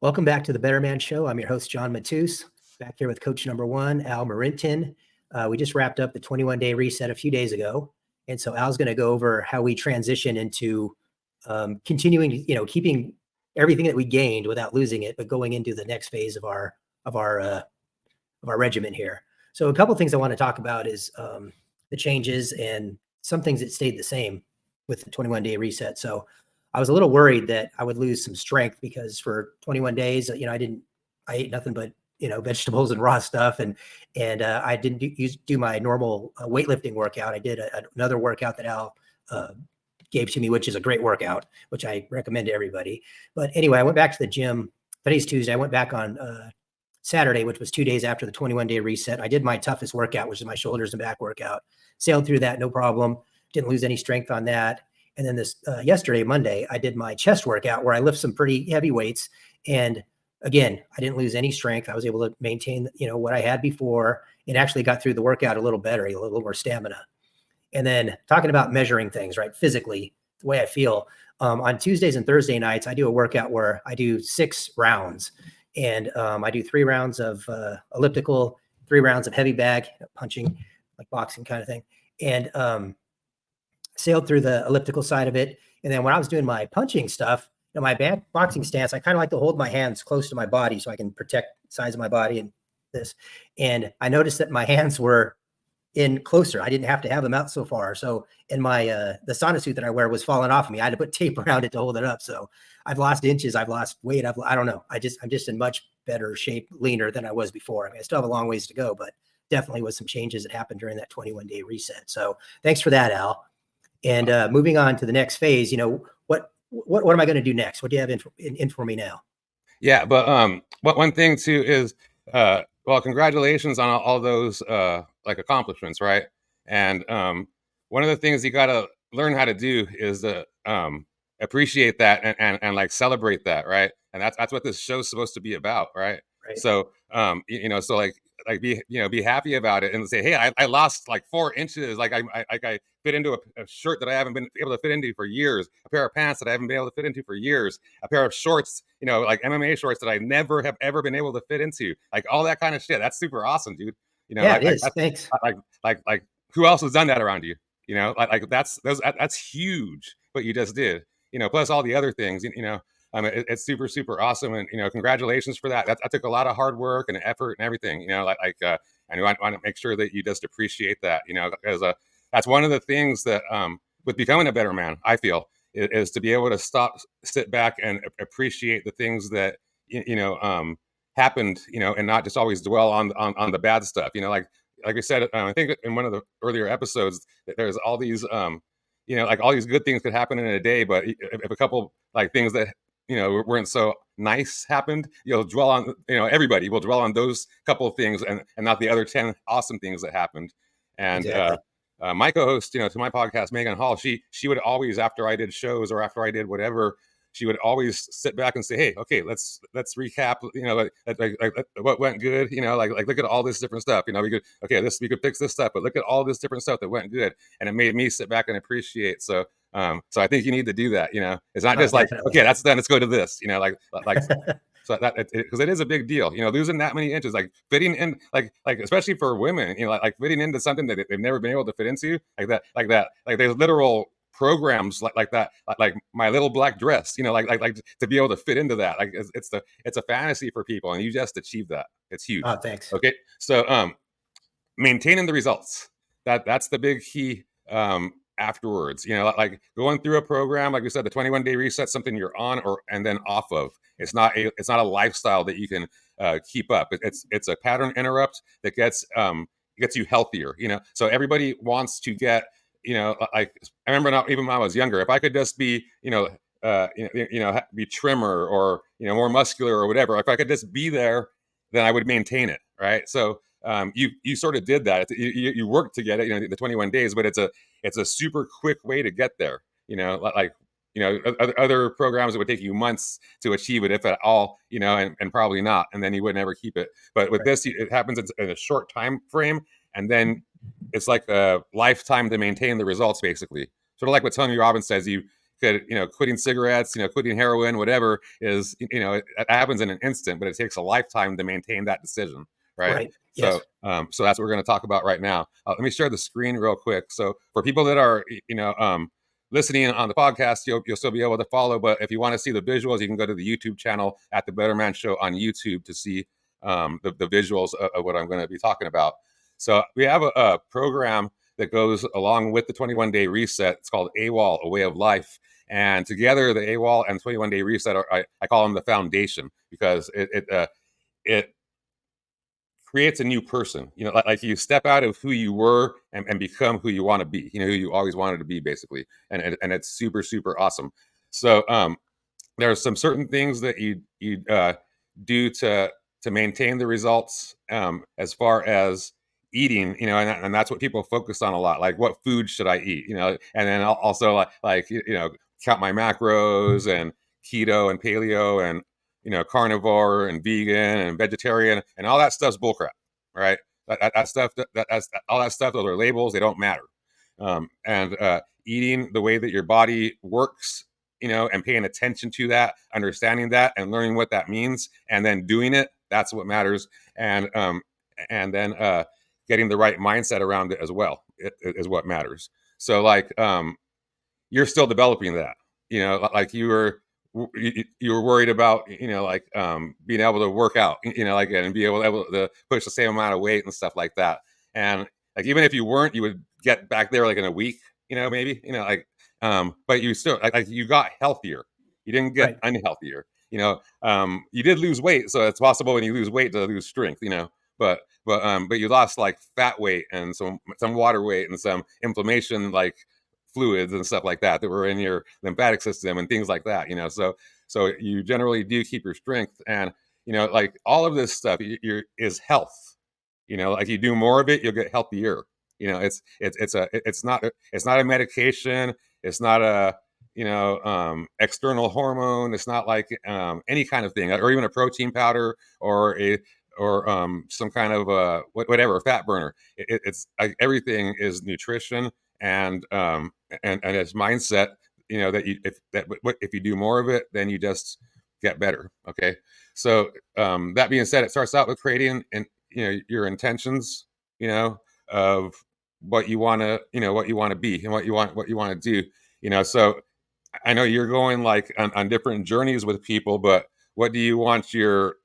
Welcome back to the Better Man Show. I'm your host, John Matuz, back here with coach number one, Al Morentin. We just wrapped up the 21-day reset a few days ago. And so Al's going to go over how we transition into continuing, keeping everything that we gained without losing it, but going into the next phase of our regimen here. So a couple of things I want to talk about is the changes and some things that stayed the same with the 21-day reset. So I was a little worried that I would lose some strength because for 21 days, I ate nothing but, vegetables and raw stuff. And I didn't do my normal weightlifting workout. I did another workout that Al gave to me, which is a great workout, which I recommend to everybody. But anyway, I went back to the gym. Today's Tuesday. I went back on Saturday, which was 2 days after the 21-day reset. I did my toughest workout, which is my shoulders and back workout. Sailed through that, no problem. Didn't lose any strength on that. And then this yesterday, Monday, I did my chest workout where I lift some pretty heavy weights. And again, I didn't lose any strength. I was able to maintain, what I had before, and actually got through the workout a little better, a little more stamina. And then talking about measuring things, right? Physically, the way I feel on Tuesdays and Thursday nights, I do a workout where I do 6 rounds, and I do 3 rounds of elliptical, 3 rounds of heavy bag punching, like boxing kind of thing. And sailed through the elliptical side of it. And then when I was doing my punching stuff, my back boxing stance, I kind of like to hold my hands close to my body so I can protect the size of my body and this. And I noticed that my hands were in closer. I didn't have to have them out so far. So in my, the sauna suit that I wear was falling off of me. I had to put tape around it to hold it up. So I've lost inches. I've lost weight. I don't know. I'm just in much better shape, leaner than I was before. I mean, I still have a long ways to go, but definitely with some changes that happened during that 21-day reset. So thanks for that, Al. And moving on to the next phase, what am I going to do next? What do you have in for me now? Yeah, but one thing too is, well, congratulations on all those accomplishments, right? And one of the things you got to learn how to do is to appreciate that and like celebrate that, right? And that's what this show's supposed to be about, right? So so be happy about it and say, hey, I lost like 4 inches. Like I fit into a shirt that I haven't been able to fit into for years, a pair of pants that I haven't been able to fit into for years, a pair of shorts, like MMA shorts that I never have ever been able to fit into, like all that kind of shit. That's super awesome, dude. Yeah, it is. Thanks. Like who else has done that around you? That's huge what you just did. Plus all the other things, it's super, super awesome. And, congratulations for that. That took a lot of hard work and effort and everything, and I want to make sure that you just appreciate that, because that's one of the things that with becoming a better man, I feel, is to be able to sit back and appreciate the things that, happened, and not just always dwell on the bad stuff, like I said, I think in one of the earlier episodes that there's all these, like all these good things could happen in a day, but if a couple like things that weren't so nice happened, you'll dwell on, everybody will dwell on those couple of things and not the other 10 awesome things that happened. And exactly. My co-host, to my podcast, Megan Hall, she would always, after I did shows or after I did whatever, she would always sit back and say, hey, okay, let's recap, like what went good, like look at all this different stuff, we could fix this stuff, but look at all this different stuff that went good. And it made me sit back and appreciate. So I think you need to do that. It's not just definitely. Like, okay, that's done, let's go to this, so that because it is a big deal, losing that many inches, like fitting in, like especially for women, like fitting into something that they've never been able to fit into, like there's literal programs like that, like My Little Black Dress, like to be able to fit into that, like it's a fantasy for people, and you just achieved that. It's huge. Oh, thanks. Okay, so maintaining the results, that's the big key. Afterwards, like going through a program, like we said, the 21-day reset, something you're on and then off of. It's not a lifestyle that you can keep up. It's a pattern interrupt that gets you healthier. So everybody wants to get, like I remember even when I was younger, if I could just be be trimmer or more muscular or whatever, if I could just be there, then I would maintain it, right? So you sort of did that. You worked to get it, the 21 days, but it's a super quick way to get there. Other programs, it would take you months to achieve it, if at all, and probably not, and then you would never keep it. But with this, it happens in a short time frame, and then it's like a lifetime to maintain the results, basically. Sort of like what Tony Robbins says, you quitting cigarettes, quitting heroin, whatever is, it happens in an instant, but it takes a lifetime to maintain that decision, right? Right. So, Yes. so that's what we're going to talk about right now. Let me share the screen real quick. So for people that are, listening on the podcast, you'll still be able to follow. But if you want to see the visuals, you can go to the YouTube channel at the Better Man Show on YouTube to see the visuals of what I'm going to be talking about. So we have a program that goes along with the 21-day reset. It's called AWOL, a way of life. And together, the AWOL and 21-day reset I call them the foundation, because it creates a new person. Like you step out of who you were and become who you want to be. Who you always wanted to be, basically. And it's super, super awesome. So there are some certain things that you do to maintain the results, as far as eating, and that's what people focus on a lot. Like, what food should I eat? And then also count my macros, and keto and paleo, and carnivore and vegan and vegetarian, and all that stuff's bullcrap, right? That stuff, that's all that stuff. Those are labels. They don't matter. And eating the way that your body works, and paying attention to that, understanding that, and learning what that means, and then doing it. That's what matters. And then getting the right mindset around it as well is what matters. So you're still developing that. Like you were worried about, being able to work out, and be able to push the same amount of weight and stuff like that. And even if you weren't, you would get back there in a week, maybe, but you still you got healthier. You didn't get unhealthier. You did lose weight, so it's possible when you lose weight to lose strength. But you lost fat weight and some water weight and some inflammation, fluids and stuff like that were in your lymphatic system and things like that. So you generally do keep your strength, and all of this stuff is health. You do more of it, you'll get healthier. It's not a medication. It's not a external hormone. It's not any kind of thing, or even a protein powder, or some kind of whatever fat burner. It's everything is nutrition, and it's mindset. If you do more of it, then you just get better. Okay, so that being said, it starts out with creating your intentions, of what you want to be, and what you want to do. So I know you're going on different journeys with people, but what do you want your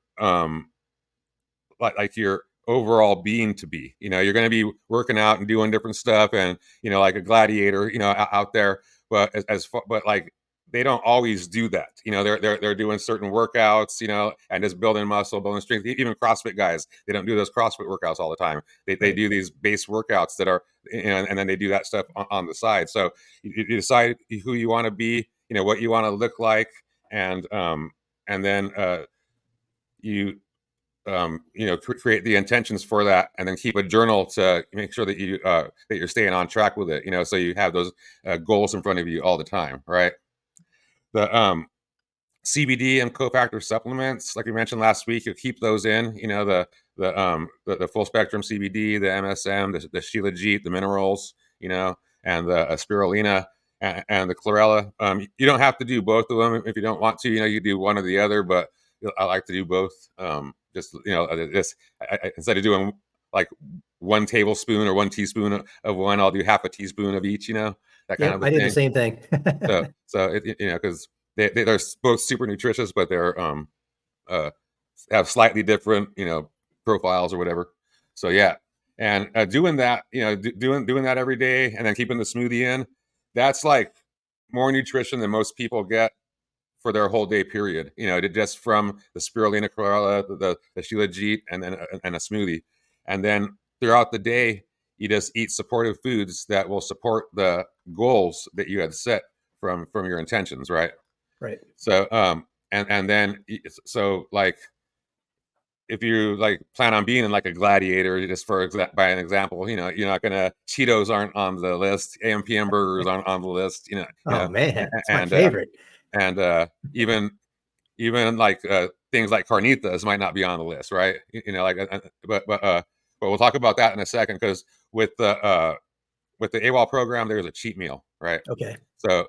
your overall being to be? You're going to be working out and doing different stuff, and like a gladiator, out there. But but they don't always do that. They're doing certain workouts, and just building muscle, building strength. Even CrossFit guys, they don't do those CrossFit workouts all the time. They do these base workouts that are, and then they do that stuff on the side. So you decide who you want to be, what you want to look like, and then you create the intentions for that, and then keep a journal to make sure that you're staying on track with it. So you have those goals in front of you all the time, right? The CBD and cofactor supplements, like we mentioned last week, you keep those in. The full spectrum CBD, the MSM, the Shilajit, the minerals, and the spirulina, and the chlorella. You don't have to do both of them if you don't want to. You do one or the other, but I like to do both. Instead of doing 1 tablespoon or 1 teaspoon of one, I'll do half a teaspoon of each. That kind of a I thing. do the same thing. Because they're both super nutritious, but they're have slightly different profiles or whatever. So yeah, and doing that, doing that every day, and then keeping the smoothie in, that's more nutrition than most people get for their whole day period. Just from the spirulina, chlorella, the shilajit, and then and a smoothie, and then throughout the day, you just eat supportive foods that will support the goals that you had set from your intentions, right? Right. So and then if you plan on being a gladiator, just by an example, you're not gonna, Cheetos aren't on the list, AM/PM burgers aren't on the list, Oh man, it's my and favorite. and even things like carnitas might not be on the list, right? But we'll talk about that in a second, because with the AWOL program, there's a cheat meal, right? Okay. So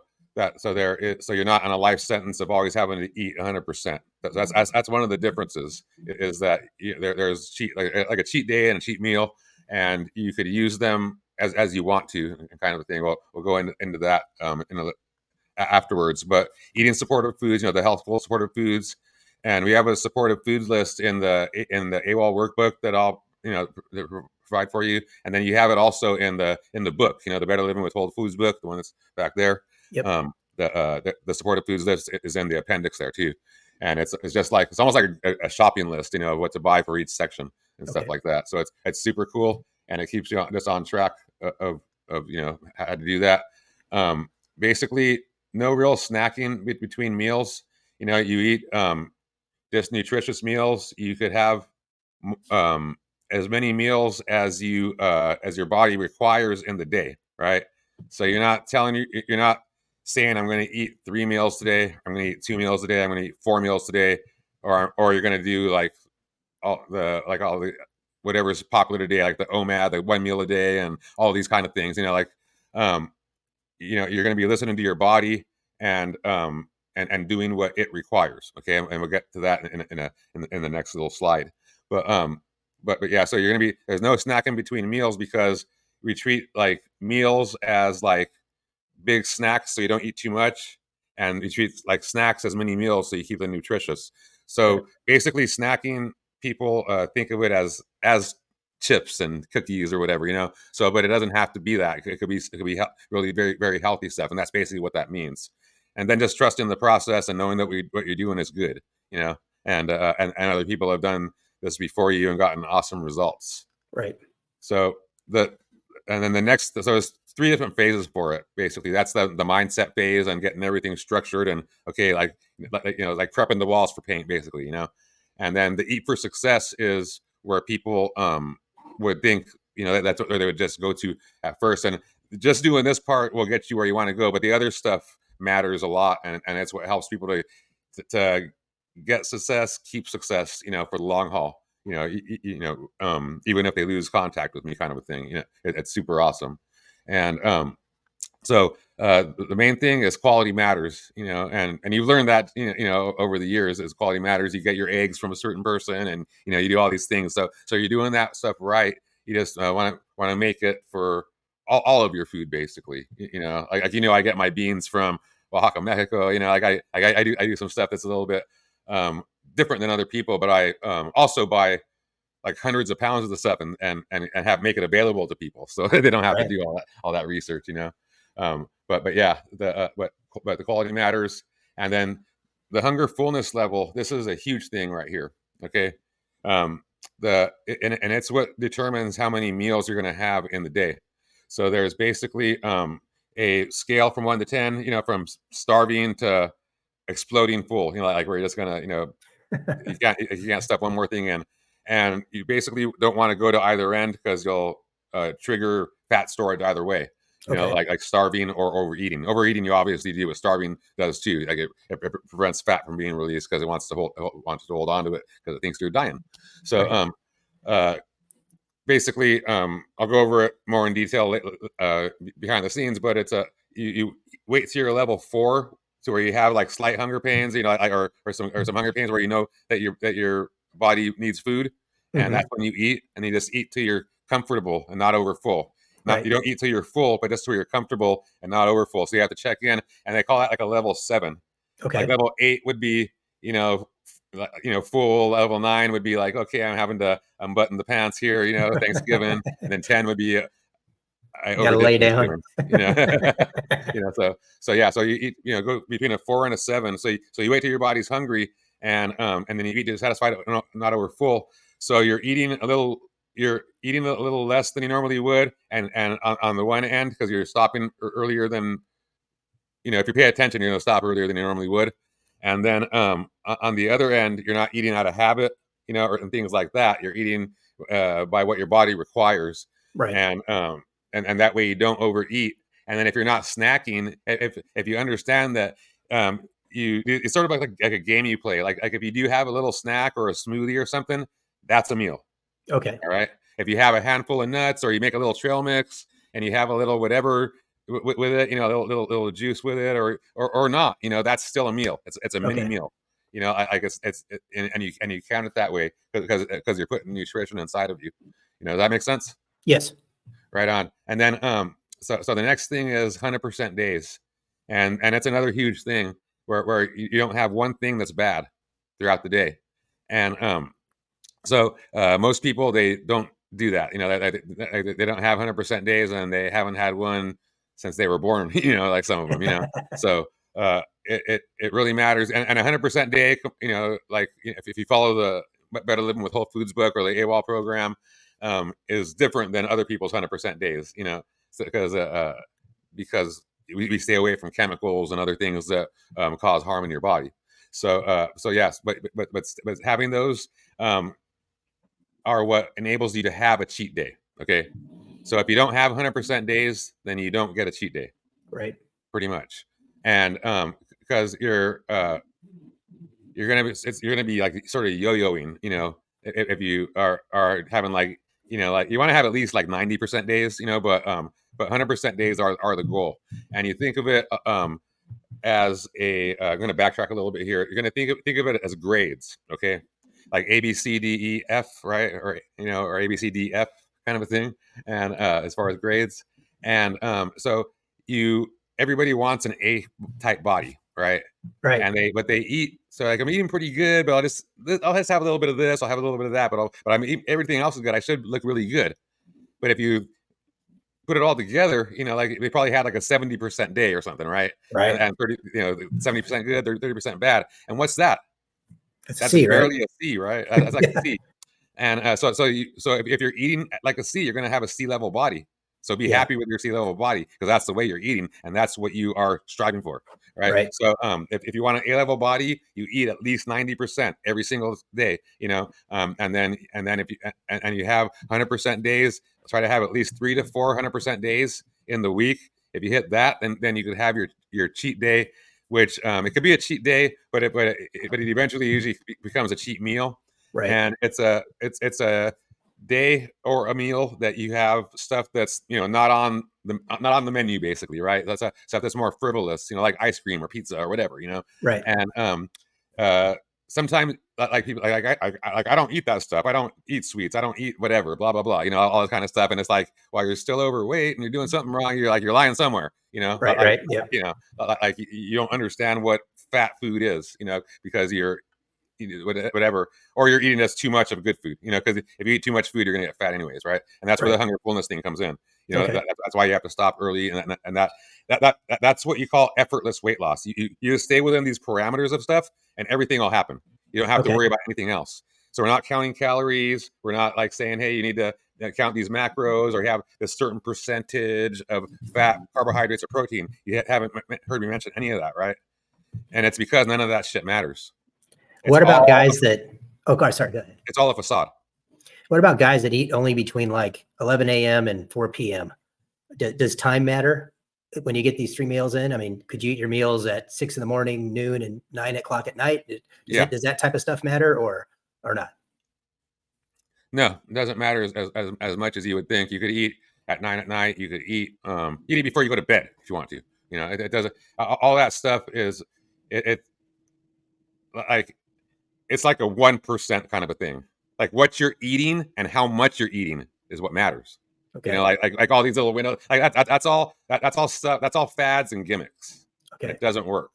so you're not on a life sentence of always having to eat 100%. That's one of the differences, is that there's cheat, like a cheat day and a cheat meal, and you could use them as you want to, kind of a thing. We'll go into that afterwards. But eating supportive foods, the healthful supportive foods, and we have a supportive foods list in the AWOL workbook that I'll provide for you, and then you have it also in the book, the Better Living with Whole Foods book, the one that's back there. Yep. The supportive foods list is in the appendix there too, and it's just like, it's almost like a shopping list, of what to buy for each section and stuff like that. So it's super cool, and it keeps you just on track of how to do that. Basically, no real snacking between meals. You eat just nutritious meals. You could have as many meals as your body requires in the day, right? So you're not saying, I'm going to eat 3 meals today, I'm going to eat 2 meals a day, I'm going to eat 4 meals today, or you're going to do like all the whatever's popular today, like the OMAD, the 1 meal a day, and all these kind of things. You're going to be listening to your body and doing what it requires. Okay, and we'll get to that in the next little slide. But yeah, so there's no snacking between meals, because we treat like meals as like big snacks, so you don't eat too much, and we treat like snacks as mini meals, so you keep them nutritious. So basically, snacking, people think of it as chips and cookies or whatever, So, but it doesn't have to be that. It could be really very, very healthy stuff, and that's basically what that means. And then just trusting the process and knowing that what you're doing is good, and other people have done this before you and gotten awesome results. Right. So then the next, so there's 3 different phases for it. Basically, that's the mindset phase and getting everything structured and okay, like prepping the walls for paint, basically, And then the eat for success is where people would think, that's where they would just go to at first, and just doing this part will get you where you want to go, but the other stuff matters a lot, and it's what helps people to get success, keep success, for the long haul. Even if they lose contact with me, kind of a thing. It's super awesome. And so the main thing is quality matters, and you've learned that, over the years, is quality matters. You get your eggs from a certain person, and you do all these things. So you're doing that stuff right. You just want to make it for all of your food, basically. I get my beans from Oaxaca, Mexico. I do some stuff that's a little bit different than other people, but I also buy like hundreds of pounds of the stuff and make it available to people, so they don't have to do all that research, But yeah, but the quality matters, and then the hunger fullness level. This is a huge thing right here. Okay, and it's what determines how many meals you're going to have in the day. So there's basically a scale from 1 to 10, from starving to exploding full. Like where you're just gonna, you can't stuff one more thing in, and you basically don't want to go to either end, because you'll trigger fat storage either way. Like starving or overeating. Overeating, you obviously do what starving does too. Like it prevents fat from being released, because it wants to hold on to it, because it thinks you're dying. So basically, I'll go over it more in detail behind the scenes, but it's you wait till you're level 4, so where you have like slight hunger pains, or some hunger pains where that your body needs food, and that's when you eat, and you just eat till you're comfortable and not over full. You don't eat till you're full, but just till you're comfortable and not over full. So you have to check in, and they call that like a level 7. Like level 8 would be, full. Level 9 would be like, okay, I'm having to unbutton the pants here, Thanksgiving. And then 10 would be, I gotta lay down. So yeah, so you eat, go between a 4 and a 7. So you wait till your body's hungry, and then you eat to satisfy it, not over full. So you're eating a little less than you normally would, and on the one end, because you're stopping earlier than, if you pay attention, you're going to stop earlier than you normally would. And then on the other end, you're not eating out of habit, or things like that. You're eating by what your body requires, and that way you don't overeat. And then if you're not snacking, if you understand that, it's sort of like a game you play. Like if you do have a little snack or a smoothie or something, that's a meal. Okay. All right. If you have a handful of nuts, or you make a little trail mix, and you have a little whatever with it, little juice with it, or not, that's still a meal. It's a mini Okay. meal. And you count it that way because you're putting nutrition inside of you. Does that make sense? Yes. Right on. And then so the next thing is 100% days, and it's another huge thing where you don't have one thing that's bad throughout the day, and so most people, they don't do that. They don't have 100% days, and they haven't had one since they were born. Like some of them. So it really matters. And 100% day. If you follow the Better Living with Whole Foods book or the AWOL program, is different than other people's 100% days. Because we stay away from chemicals and other things that cause harm in your body. So yes, but having those are what enables you to have a cheat day. Okay. So if you don't have 100% days, then you don't get a cheat day. Right. Pretty much. And because you're gonna be like sort of yo-yoing, if you are having like you want to have at least like 90% days, but 100% days are the goal. And you think of it as I'm going to backtrack a little bit here. You're going to think of it as grades. Okay. Like A, B, C, D, E, F, right? Or A, B, C, D, F kind of a thing. And as far as grades, and so everybody wants an A type body, right? Right. And they eat. So like I'm eating pretty good, but I'll just have a little bit of this. I'll have a little bit of that, but I'm eating, everything else is good. I should look really good. But if you put it all together, like they probably had like a 70% day or something, right? Right. And 30, 70% good, 30% bad. And what's that? That's a That's C, right? barely a C, right? That's like a C. And so if you're eating like a C, you're going to have a C level body. So be Yeah. happy with your C level body because that's the way you're eating, and that's what you are striving for, right? Right. So if you want an A level body, you eat at least 90% every single day, and then if you have 100% days, try to have at least 3 to 400% days in the week. If you hit that, then you could have your cheat day, which it could be a cheat day, but it eventually usually becomes a cheat meal. Right. And it's a day or a meal that you have stuff that's not on the menu, basically, right? That's stuff that's more frivolous, like ice cream or pizza or whatever, Right. and sometimes like people I don't eat that stuff. I don't eat sweets. I don't eat whatever, blah blah blah, all this kind of stuff. And it's like, while you're still overweight and you're doing something wrong, you're lying somewhere, Right. Right. Yeah. like you don't understand what fat food is, because you're whatever, or you're eating just too much of good food, because if you eat too much food, you're going to get fat anyways, right? And that's where Right. the hunger fullness thing comes in. Okay. That's why you have to stop early, and that's what you call effortless weight loss. You just stay within these parameters of stuff, and everything will happen. You don't have to Okay. worry about anything else. So we're not counting calories. We're not like saying, hey, you need to count these macros or have this certain percentage of fat, carbohydrates, or protein. You haven't heard me mention any of that, right? And it's because none of that shit matters. What about guys that? Oh, God, sorry. Go ahead. It's all a facade. What about guys that eat only between like 11 a.m. and 4 p.m.? Does time matter when you get these 3 meals in? I mean, could you eat your meals at 6 in the morning, noon, and 9 o'clock at night? Does that type of stuff matter or not? No, it doesn't matter as much as you would think. You could eat at 9 at night. You could eat before you go to bed if you want to. It doesn't. All that stuff is it like it's like a 1% kind of a thing. Like what you're eating and how much you're eating is what matters. Okay. Like all these little windows. Like that's all stuff. That's all fads and gimmicks. Okay. And it doesn't work.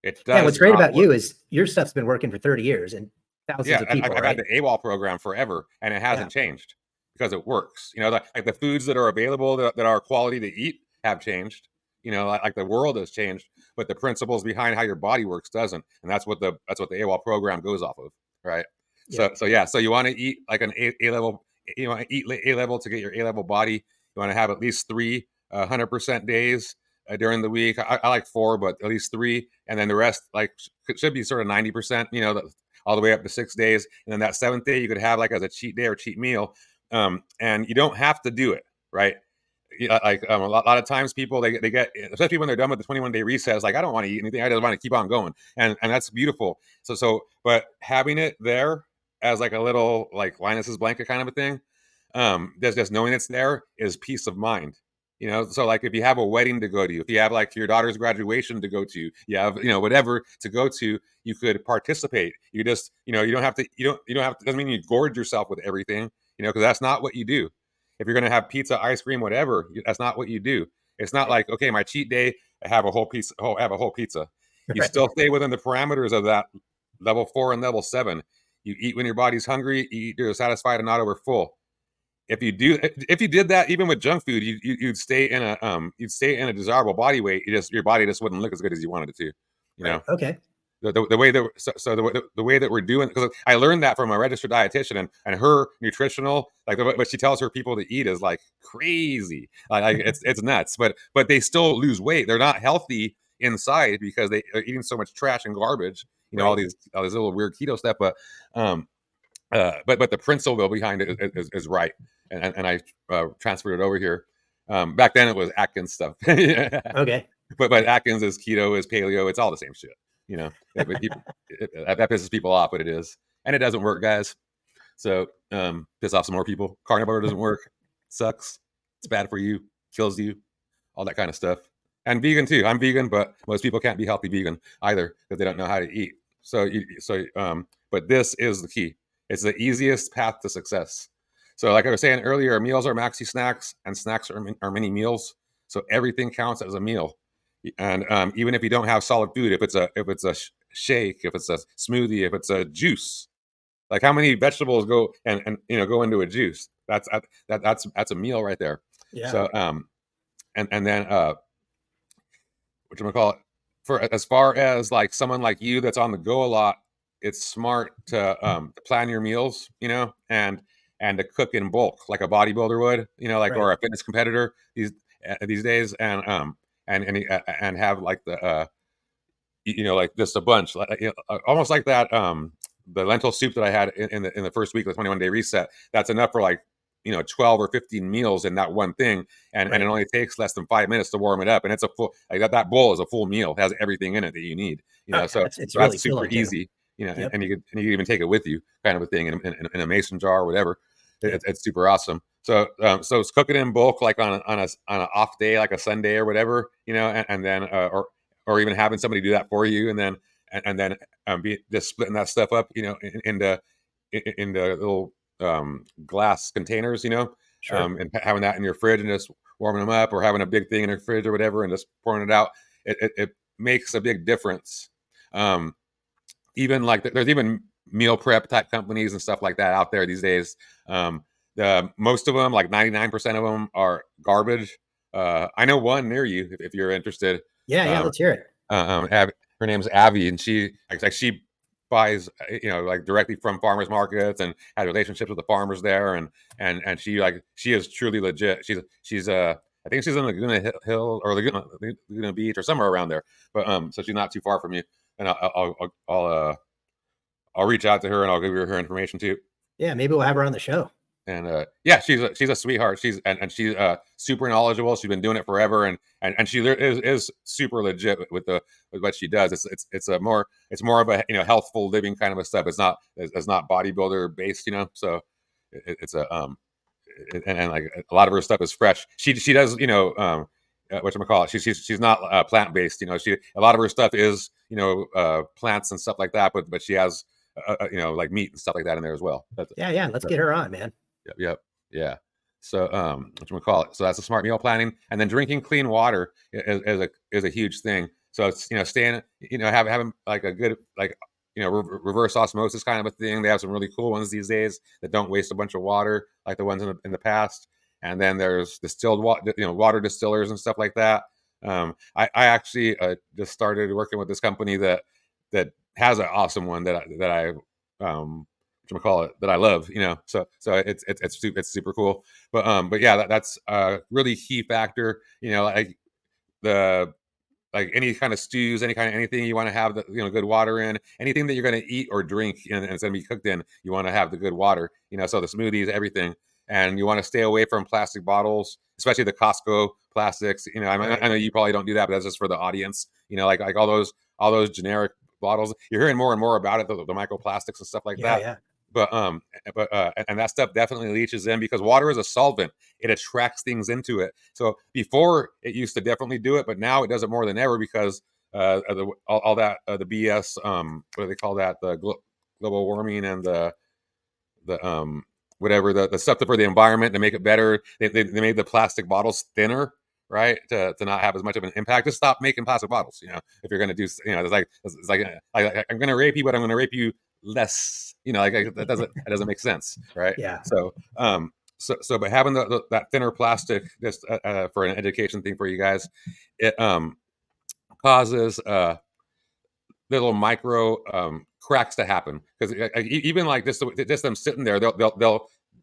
It does. Yeah. What's great about work. you is your stuff's been working for 30 years and thousands of people. I've right? had the AWOL program forever, and it hasn't changed because it works. Like the foods that are available that are quality to eat have changed. Like the world has changed, but the principles behind how your body works doesn't, and that's what the AWOL program goes off of, right? Yeah. So you want to eat like an A level. You want to eat A level to get your A level body. You want to have at least 3 100% days during the week. I like 4, but at least 3, and then the rest should be sort of 90%. All the way up to 6 days, and then that 7th day you could have like as a cheat day or cheat meal, and you don't have to do it, right? A lot of times people they get, especially when they're done with the 21-day reset, like I don't want to eat anything, I just want to keep on going, and that's beautiful. But having it there as like a little like Linus's blanket kind of a thing, just knowing it's there is peace of mind. You know, so like if you have a wedding to go to, if you have like your daughter's graduation to go to, you have, you know, whatever to go to, you could participate. You just, you know, you don't have to, you don't have to, doesn't mean you gorge yourself with everything, you know, because that's not what you do. If you're going to have pizza, ice cream, whatever, that's not what you do. It's not like, okay, my cheat day, I have a whole piece, have a whole pizza. You Right. still stay within the parameters of that level 4 and level 7. You eat when your body's hungry, you eat, you're satisfied and not over full. If you did that even with junk food, you'd stay in a desirable body weight. Your body just wouldn't look as good as you wanted it to, you Right. know. Okay. The way that the way that we're doing, because I learned that from a registered dietitian, and her nutritional, like what she tells her people to eat is like crazy, like it's nuts, but they still lose weight. They're not healthy inside because they are eating so much trash and garbage, you know, Right. all these little weird keto stuff. But the principle behind it is right, and I transferred it over here. Back then it was Atkins stuff, Okay. but Atkins is keto, is paleo, it's all the same shit, you know. That pisses people off, but it is, and it doesn't work, guys. So piss off some more people. Carnivore doesn't work, sucks, it's bad for you, kills you, all that kind of stuff. And vegan too. I'm vegan, but most people can't be healthy vegan either because they don't know how to eat. But this is the key. It's the easiest path to success. So, like I was saying earlier, meals are maxi snacks, and snacks are mini meals. So everything counts as a meal. And even if you don't have solid food, if it's a shake, if it's a smoothie, if it's a juice, like how many vegetables go and you know go into a juice? That's a meal right there. Yeah. So and then what you call it, for as far as like someone like you that's on the go a lot, it's smart to plan your meals, you know, and to cook in bulk like a bodybuilder would, you know, like Right. or a fitness competitor these days, and have like the you know, like just a bunch, like you know, almost like that the lentil soup that I had in the first week of the 21-day reset. That's enough for like, you know, 12 or 15 meals in that one thing, and it Right. only takes less than 5 minutes to warm it up, and it's a full, like that bowl is a full meal, it has everything in it that you need, you Oh know. yeah. So It's really that's super filling too. easy, you know, Yep. and you can even take it with you, kind of a thing, in a mason jar or whatever. Yep. It's super awesome. So it's cooking in bulk, like on an off day, like a Sunday or whatever, you know, and then or even having somebody do that for you, and then be just splitting that stuff up, you know, into little glass containers, you know, Sure. and having that in your fridge and just warming them up, or having a big thing in your fridge or whatever, and just pouring it out. It makes a big difference. Um, Even like there's even meal prep type companies and stuff like that out there these days. Most of them, like 99% of them, are garbage. I know one near you if you're interested. Yeah. Yeah. Um, Let's hear it. Her name's Abby, and she buys, you know, like directly from farmers markets and has relationships with the farmers there, and she is truly legit. She's I think she's in Laguna Hill or Laguna Beach or somewhere around there, but so she's not too far from you, and I'll reach out to her and I'll give you her information too. Yeah. Maybe we'll have her on the show. And yeah, she's a sweetheart. She's super knowledgeable. She's been doing it forever, and she is super legit with what she does. It's more of a, you know, healthful living kind of a stuff. It's not bodybuilder based, you know. So it's a and like a lot of her stuff is fresh. She does, you know, whatchamacallit, she's not plant based, you know. She A lot of her stuff is, you know, plants and stuff like that, but she has you know, like meat and stuff like that in there as well. Yeah. Yeah. Let's get her on, man. Yep, yep, yeah. So, what you call it? So that's a smart meal planning, and then drinking clean water is a huge thing. So it's, you know, staying, you know, having like a good, like, you know, reverse osmosis kind of a thing. They have some really cool ones these days that don't waste a bunch of water like the ones in the past. And then there's distilled water, you know, water distillers and stuff like that. I actually just started working with this company that has an awesome one that I call it, that I love, you know. So it's super cool. But yeah, that's a really key factor, you know, like the like any kind of stews, any kind of anything you want to have the, you know, good water in, anything that you're going to eat or drink and it's going to be cooked in, you want to have the good water, you know. So the smoothies, everything, and you want to stay away from plastic bottles, especially the Costco plastics, you know. Right. I know you probably don't do that, but that's just for the audience, you know, like all those generic bottles. You're hearing more and more about it, the microplastics and stuff like Yeah. that. Yeah. but that stuff definitely leaches in because water is a solvent. It attracts things into it. So before it used to definitely do it, but now it does it more than ever because all that the BS, what do they call that, the global warming and the whatever, the stuff for the environment to make it better. They made the plastic bottles thinner, right, to not have as much of an impact. Just stop making plastic bottles. If you're going to do, it's like I'm going to rape you, but I'm going to rape you less. That doesn't make sense, right? Yeah. But having that thinner plastic, just for an education thing for you guys, it causes little micro cracks to happen because even like just them sitting there, they'll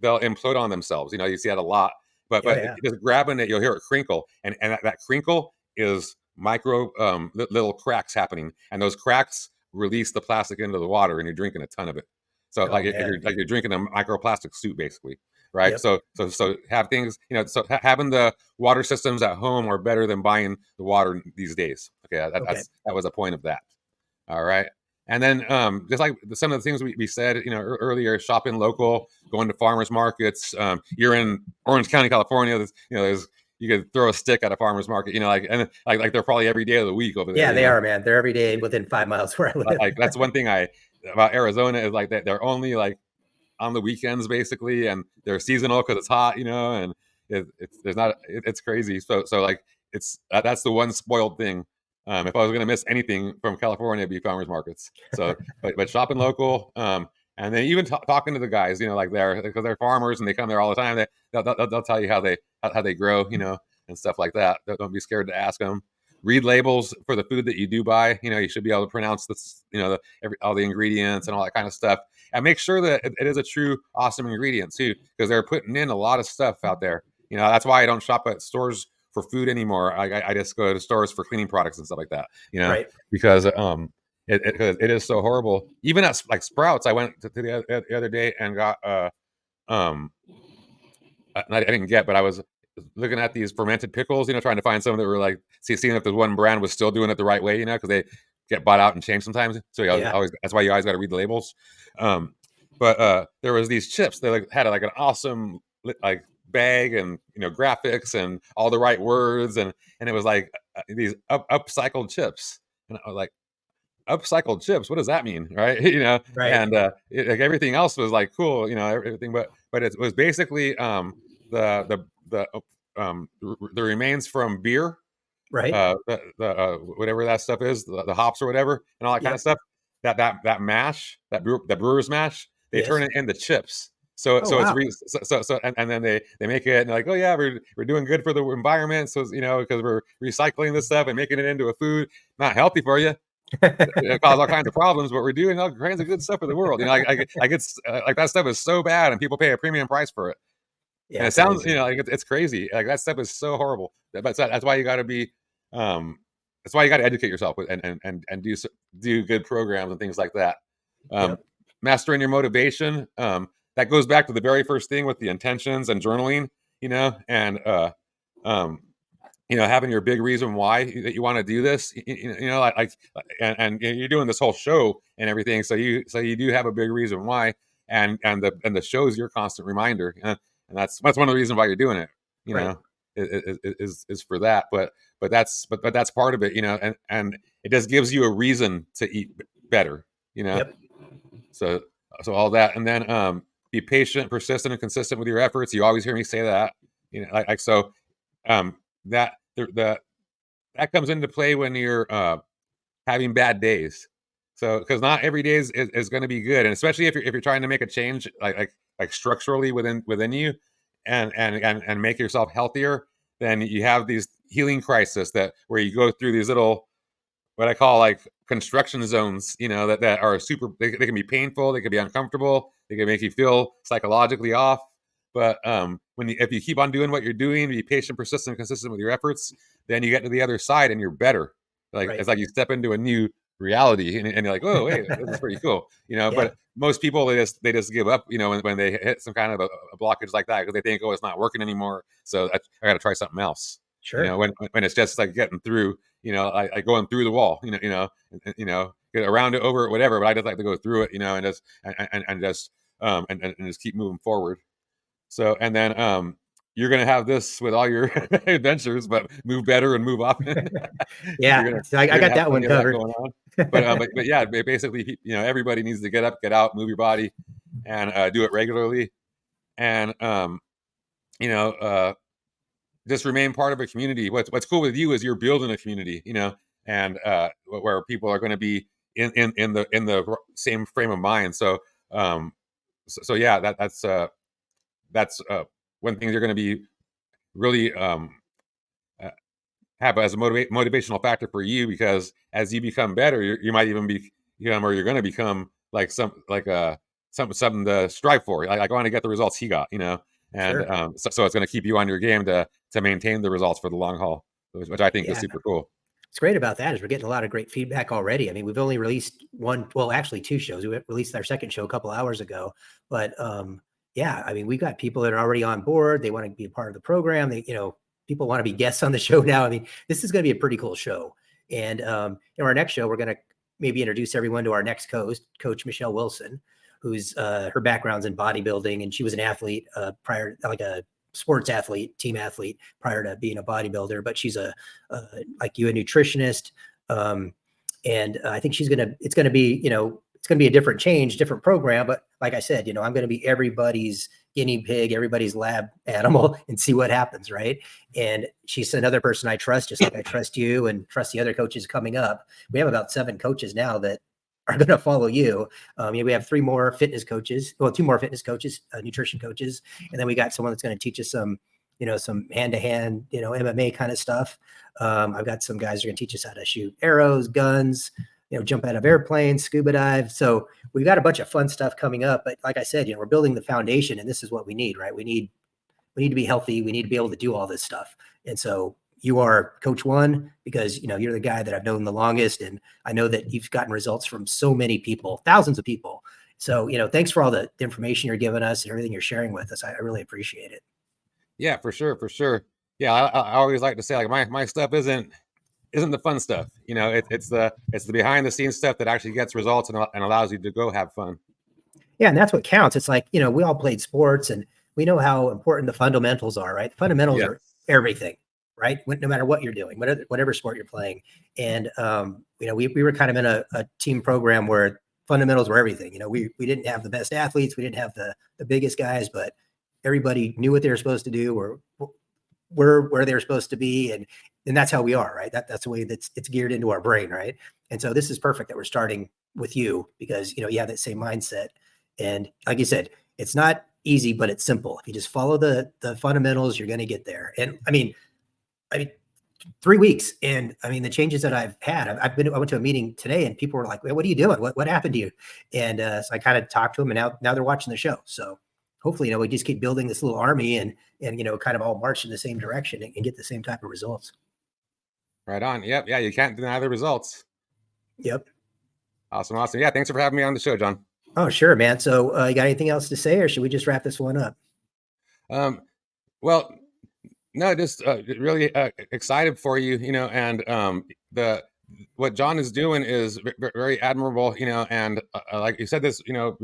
implode on themselves. You see that a lot. But Yeah. just grabbing it, you'll hear it crinkle, and that crinkle is micro little cracks happening, and those cracks release the plastic into the water, and you're drinking a ton of it. So Oh, you're drinking a microplastic soup basically, right? Yep. So have things, having the water systems at home are better than buying the water these days. Okay, that was a point of that. All right. And then just like some of the things we said, earlier, shopping local, going to farmers markets. You're in Orange County, California. There's you could throw a stick at a farmer's market, and they're probably every day of the week over there. Yeah, they are, man. They're every day within 5 miles where I live. Like that's one thing about Arizona is like that they're only like on the weekends basically, and they're seasonal because it's hot, and it's crazy. So like that's the one spoiled thing. If I was going to miss anything from California, it'd be farmers markets. So, but shopping local, and then even talking to the guys, like because they're farmers and they come there all the time. They'll tell you how they grow, and stuff like that. Don't be scared to ask them. Read labels for the food that you do buy. You should be able to pronounce this, all the ingredients and all that kind of stuff, and make sure that it is a true awesome ingredient too, because they're putting in a lot of stuff out there. That's why I don't shop at stores for food anymore. I just go to stores for cleaning products and stuff like that. Right. Because it is so horrible. Even at like Sprouts, I went to the other day and got I didn't get, but I was looking at these fermented pickles, trying to find some that were like, seeing if the one brand was still doing it the right way, because they get bought out and changed sometimes. So that's why you always got to read the labels. But there was these chips. They had like an awesome like bag and graphics and all the right words, and it was like these upcycled chips, and I was like, upcycled chips, what does that mean, right? Right. And like everything else was like cool, everything, but it was basically the the remains from beer, Right. the whatever that stuff is, the hops or whatever, and all that kind of stuff. That mash, that brewer's mash, they turn Yes. it into chips. So Oh, wow. and then they make it and they're like, oh yeah, we're doing good for the environment, so because we're recycling this stuff and making it into a food, not healthy for you. It cause all kinds of problems, but we're doing all kinds of good stuff for the world. I get like that stuff is so bad, and people pay a premium price for it. Yeah, And it it's sounds, amazing. like it's crazy. Like that stuff is so horrible. But that's why you got to be, that's why you got to educate yourself with and do good programs and things like that. Yep. Mastering your motivation. That goes back to the very first thing with the intentions and journaling. And um, having your big reason why that you want to do this, and you're doing this whole show and everything. So you do have a big reason why, and the show is your constant reminder, and that's one of the reasons why you're doing it. Right. Is for that, but that's part of it, and it just gives you a reason to eat better, Yep. So all that, and then be patient, persistent, and consistent with your efforts. You always hear me say that, so. That that comes into play when you're having bad days. So because not every day is going to be good, and especially if you're trying to make a change like structurally within you, and make yourself healthier, then you have these healing crises where you go through these little, what I call like construction zones, that are super, they can be painful, they can be uncomfortable, they can make you feel psychologically off. But if you keep on doing what you're doing, be patient, persistent, consistent with your efforts, then you get to the other side and you're better. Like Right. it's like you step into a new reality, and you're like, oh, wait, this is pretty cool, Yeah. But most people, they just give up, when they hit some kind of a blockage like that, because they think, oh, it's not working anymore, so I got to try something else. Sure. When it's just like getting through, like going through the wall, get around it, over it, whatever. But I just like to go through it, and just and just keep moving forward. So, and then you're going to have this with all your adventures, but move better and move often. Yeah, so I got have that one plenty of that covered. going on. But yeah, basically, everybody needs to get up, get out, move your body, and do it regularly, and just remain part of a community. What's cool with you is you're building a community, and where people are going to be in the same frame of mind. So yeah, that's one thing you're going to be really uh, have as a motivational factor for you, because as you become better, you might even be, or you're going to become like something to strive for. Like I want to get the results he got, and Sure. so it's going to keep you on your game to maintain the results for the long haul, which I think is Yeah. super cool. What's great about that is we're getting a lot of great feedback already. I mean, we've only released actually 2 shows. We released our second show a couple hours ago, but yeah, I mean, we've got people that are already on board. They want to be a part of the program. People want to be guests on the show now. I mean, this is going to be a pretty cool show. And in our next show, we're going to maybe introduce everyone to our next coach, Michelle Wilson, who's her background's in bodybuilding, and she was an athlete prior, like a sports athlete, team athlete prior to being a bodybuilder, but she's like you, a nutritionist. And I think it's going to be a different change, different program. But like I said, I'm going to be everybody's guinea pig, everybody's lab animal, and see what happens. Right. And she's another person I trust, just like I trust you and trust the other coaches coming up. We have about 7 coaches now that are going to follow you. We have 3 more fitness coaches, 2 more fitness coaches, nutrition coaches. And then we got someone that's going to teach us some hand-to-hand, MMA kind of stuff. I've got some guys who are going to teach us how to shoot arrows, guns, jump out of airplanes, scuba dive. So we've got a bunch of fun stuff coming up. But like I said, we're building the foundation, and this is what we need, right? We need to be healthy. We need to be able to do all this stuff. And so you are coach 1 because, you're the guy that I've known the longest. And I know that you've gotten results from so many people, thousands of people. So, thanks for all the information you're giving us and everything you're sharing with us. I really appreciate it. Yeah, for sure. For sure. Yeah. I always like to say, like, my stuff isn't the fun stuff. It's the behind the scenes stuff that actually gets results and allows you to go have fun. Yeah. And that's what counts. It's like, we all played sports and we know how important the fundamentals are, right? The fundamentals are everything, right? No matter what you're doing, whatever sport you're playing. And, we were kind of in a team program where fundamentals were everything. We didn't have the best athletes. We didn't have the biggest guys, but everybody knew what they were supposed to do or where they were supposed to be. And that's how we are, right? That's the way it's geared into our brain, right? And so this is perfect that we're starting with you because, you have that same mindset. And like you said, it's not easy, but it's simple. If you just follow the fundamentals, you're going to get there. And I mean, 3 weeks. And I mean, the changes that I've had, I went to a meeting today and people were like, well, what are you doing? What happened to you? And so I kind of talked to them and now they're watching the show. So hopefully, we just keep building this little army and kind of all march in the same direction and get the same type of results. Right on. Yep. Yeah. You can't deny the results. Yep. Awesome. Yeah. Thanks for having me on the show, John. Oh, sure, man. So you got anything else to say or should we just wrap this one up? Well, no, just really excited for you, and what John is doing is very admirable, and like you said this,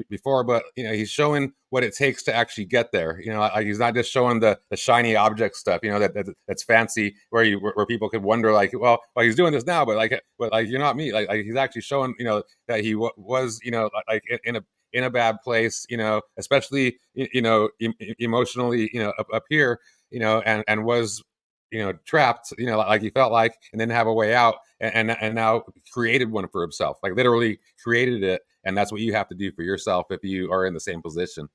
before, but he's showing what it takes to actually get there. Like he's not just showing the shiny object stuff, that's fancy, where people could wonder, like, well, he's doing this now, but you're not me. Like he's actually showing, that he was, like in a bad place, especially emotionally, up here. And was, trapped, like he felt like, and then have a way out, and now created one for himself, like literally created it. And that's what you have to do for yourself if you are in the same position.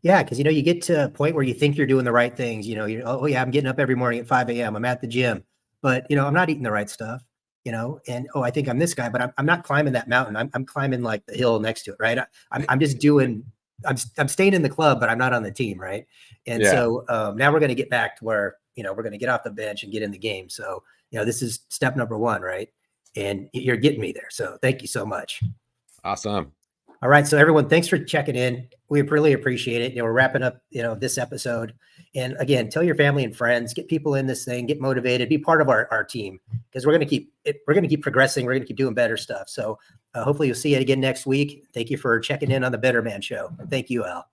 Yeah, because you get to a point where you think you're doing the right things. Oh yeah, I'm getting up every morning at 5 a.m. I'm at the gym, but I'm not eating the right stuff. And I think I'm this guy, but I'm not climbing that mountain. I'm climbing like the hill next to it, right? I'm just doing. I'm staying in the club, but I'm not on the team, right? And so now we're going to get back to where we're going to get off the bench and get in the game. So this is step number 1, right? And you're getting me there. So thank you so much. Awesome. All right. So everyone, thanks for checking in. We really appreciate it. We're wrapping up, this episode. And again, tell your family and friends, get people in this thing, get motivated, be part of our team, because we're going to keep progressing. We're going to keep doing better stuff. So Hopefully you'll see it again next week. Thank you for checking in on the Better Man Show. Thank you, Al.